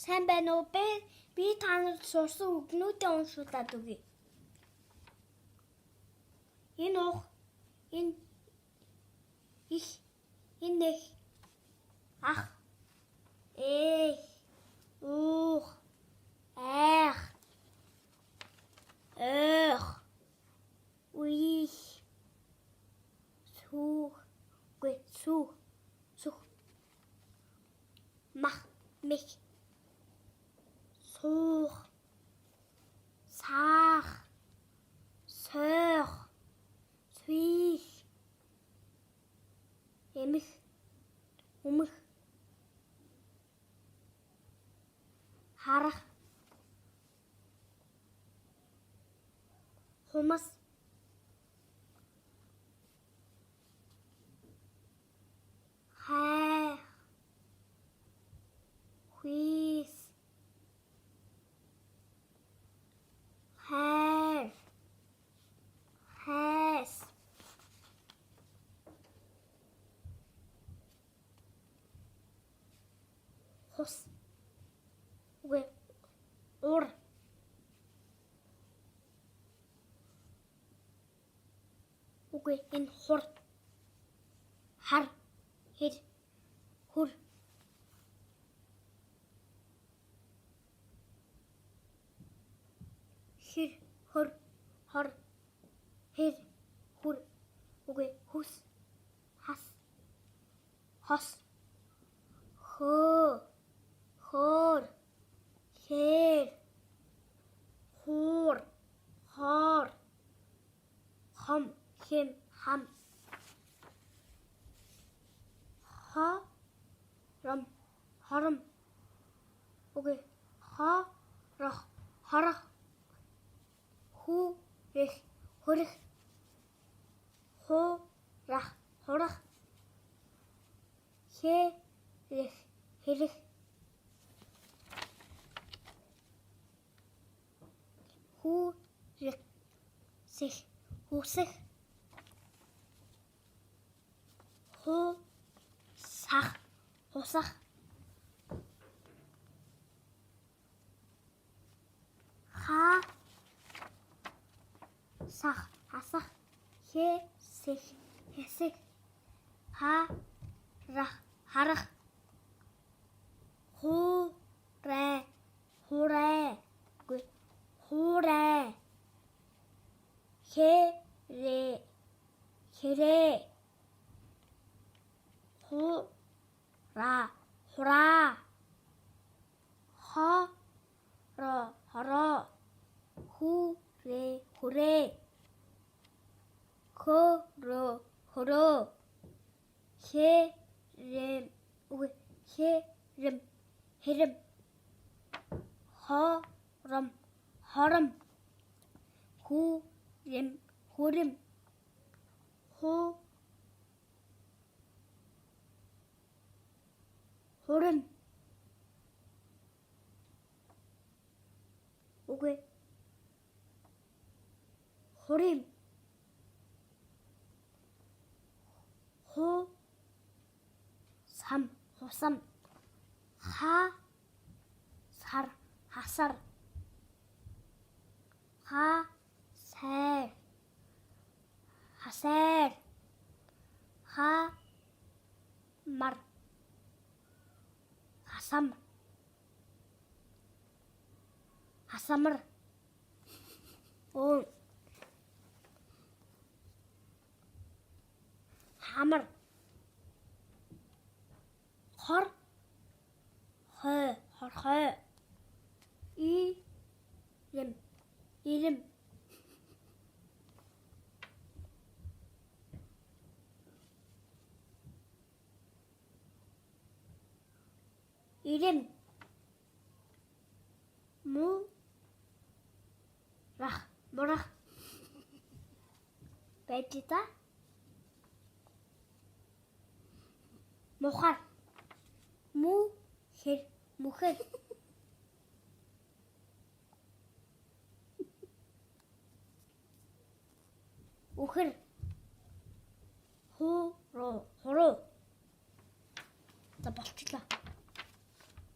сайн байна уу? Би танад сурсан үгнүүдээ уншуулад өгье. Энэ ух, энэ их, энэ нэх, ах, ух, ах, уих, сух, мах, мих, сух, саах, сойх, суих, эмих, умих, харах, хумас, хайх, хүйс, хайр, хайс, хус, ур, энэ хур, хар, хэр, хүр, хэр, хор, хор, хэр, хүр, хүс, хас, хос, хөө, хоор, хээр, хуур, хоор, хом, хэм, хам, хором, хором, хорох, хорох, хүрэх, хүрэх, хурах, хурах, хэрэх, хэрэх, хүрсэх, хүсэх, хусах, хусах, хасах, хасах, хэсэх, хэсэх, харах, харах, хурай, хурай, хурай, хэрээ, хэрээ, хураа, хураа, хороо, хороо, хүрээ, хүрээ, хөрөө, хөрөө, хэрэм, хэрэм, хором, хором, хүрэм, хүрэм, хурэм, хурим, хусам, хусам, хасар, хасар, хасайр, хасайр, хамар, хасам, хасамар, хамар, хор, хорхой, ирэм, ирэм, ирэм, мурах, мурах, байтита, мухар, мухэр, мухэр, ухэр,